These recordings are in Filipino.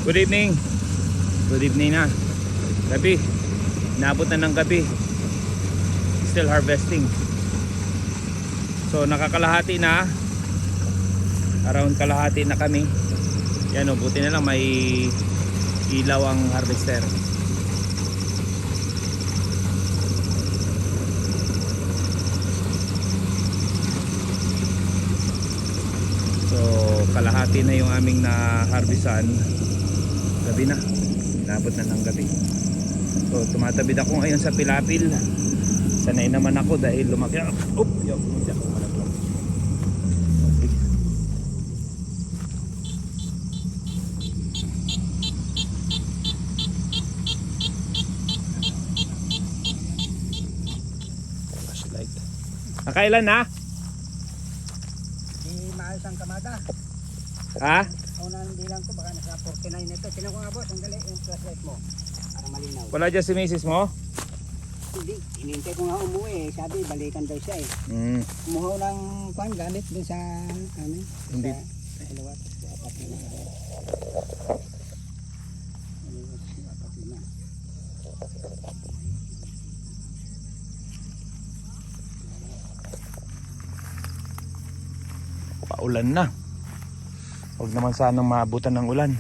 Good evening. Good evening na. Gabi. Naabot na ng gabi. Still harvesting. So nakakalahati na. Around kalahati na kami. Yan o, buti na lang may ilaw ang harvester. So kalahati na yung aming na-harvestan. Gabi na. Inabot na ng gabi. So tumatabid ako ngayon sa Pilapil. Sanay naman ako dahil lumaki. Hindi ako malaglag. Okay. Flashlight. Nakailan na? Di maayos ang kamada. Ha? Una hindi lang to, baka nasa 49 nito. Tinan ko nga boss, ang dali yung flashlight mo. Para malinaw. Wala dyan si misis mo? Hindi, inintay ko nga umuwi. Sabi, balikan daw siya eh. Kumuhaw ng kwan, gamit dun sa amin. Hindi. Sa Hilawat. Sa apat na. Paulan na. Huwag naman sanang maabutan ng ulan.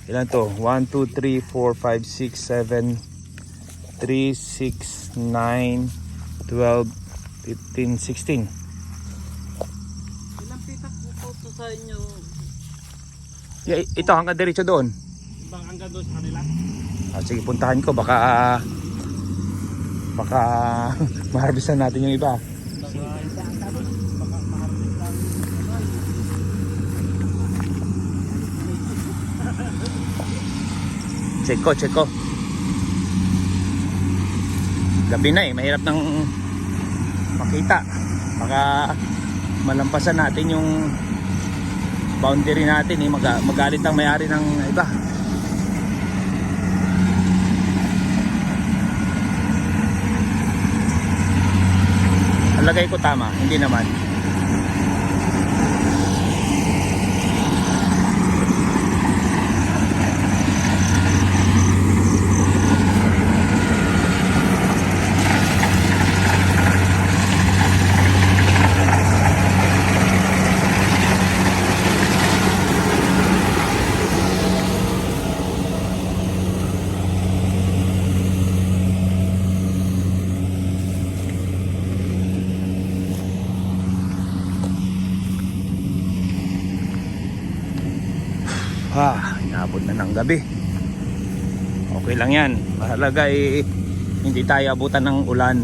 Ilan to? 1, 2, 3, 4, 5, 6, 7, 3, 6, 9, 12, 15, 16. Ilang pitak po to sa inyo? Yeah, ito hanggang diretso doon. Ibang hanggang doon sa kanila? Sige, puntahan ko. Baka maharvestan natin yung iba. Baka maharapin lang. Check ko. Gabi na eh, mahirap nang makita. Baka malampasan natin yung boundary natin eh, magalit ang may-ari ng iba. Ang lagay ko tama, hindi naman. Inabot na ng gabi. Okay lang yan. Mahalaga eh, hindi tayo abutan ng ulan.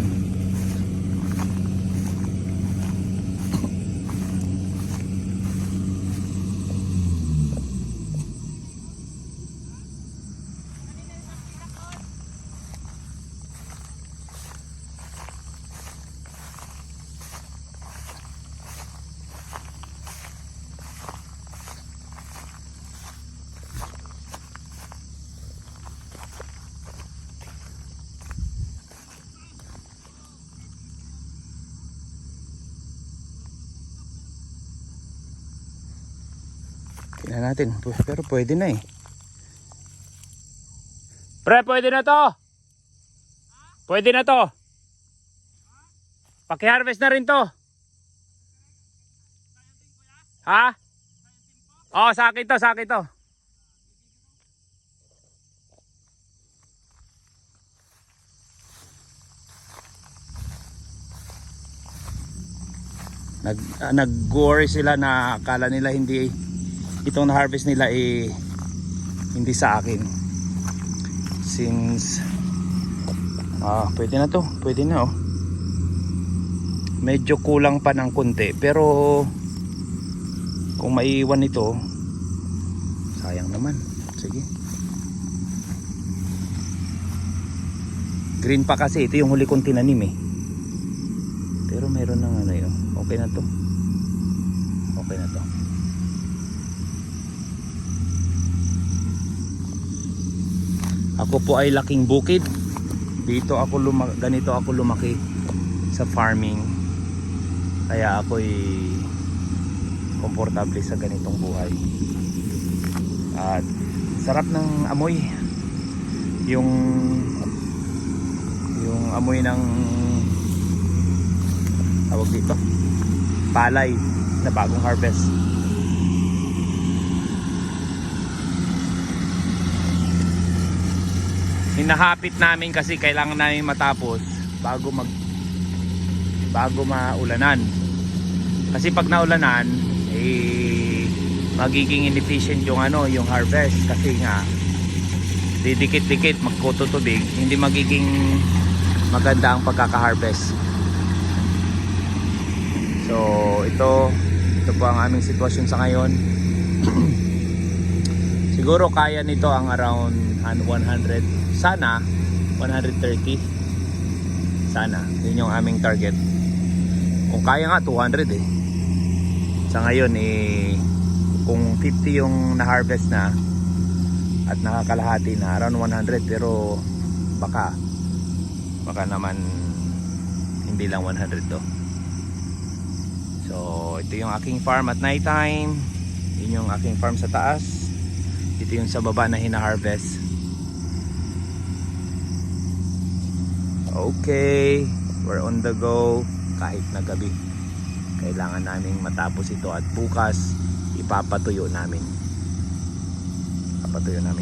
Tingnan natin, pero pwede na eh. Pre, pwede na to. Pwede na to. Paki-harvest na rin to. Ha? Oh, sa akin to. Nag-worry sila na akala nila hindi itong na-harvest nila eh hindi sa akin. Since pwede na to, pwede na oh. Medyo kulang pa ng konti pero kung maiiwan ito sayang naman. Sige. Green pa kasi ito yung huli kong tinanim eh. Pero meron ng ano yun. Okay na to. Okay na to. Ako po ay laking bukid. Dito ako ganito ako lumaki sa farming. Kaya ako'y komportable sa ganitong buhay. At sarap ng amoy. Yung amoy ng tawag dito, palay na bagong harvest. Hinahapit namin kasi kailangan namin matapos bago maulanan. Kasi pag naulanan, magiging inefficient yung yung harvest kasi nga didikit-dikit magkututubig, hindi magiging maganda ang pagkaka-harvest. So ito po ang aming sitwasyon sa ngayon. Siguro kaya nito ang around 100, sana 130, sana yun yung aming target. Kung kaya nga 200 sa ngayon kung 50 yung na-harvest na at nakakalahati na, around 100. Pero baka naman hindi lang 100 to. So ito yung aking farm at night time. Yun yung aking farm sa taas. Ito yung sa baba na hina-harvest. Okay, we're on the go. Kahit na gabi, kailangan naming matapos ito at bukas ipapatuyo namin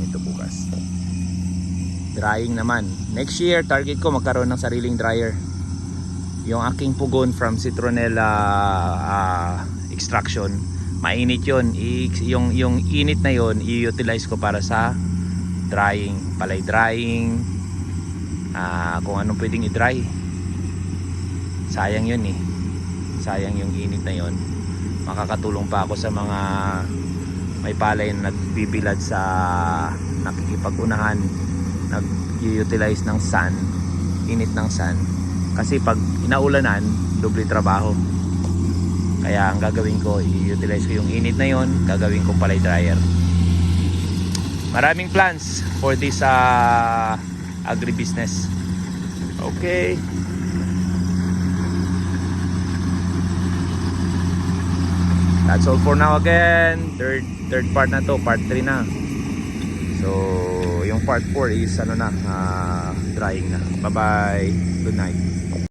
ito bukas. Drying naman next year, target ko magkaroon ng sariling dryer. Yung aking pugon from citronella extraction, mainit yun. Yung init na yun i-utilize ko para sa drying, palay drying, kung anong pwedeng i-dry. Sayang yun sayang yung init na yun. Makakatulong pa ako sa mga may palay na nagbibilad sa nakikipag-unahan, nag-utilize ng sun, init ng sun. Kasi pag inaulanan, doble trabaho. Kaya ang gagawin ko, i-utilize ko yung init na yon, gagawin ko palay dryer. Maraming plans for this agribusiness. Okay. That's all for now again. Third part na to, part 3 na. So, yung part 4 is drying na. Bye-bye. Good night.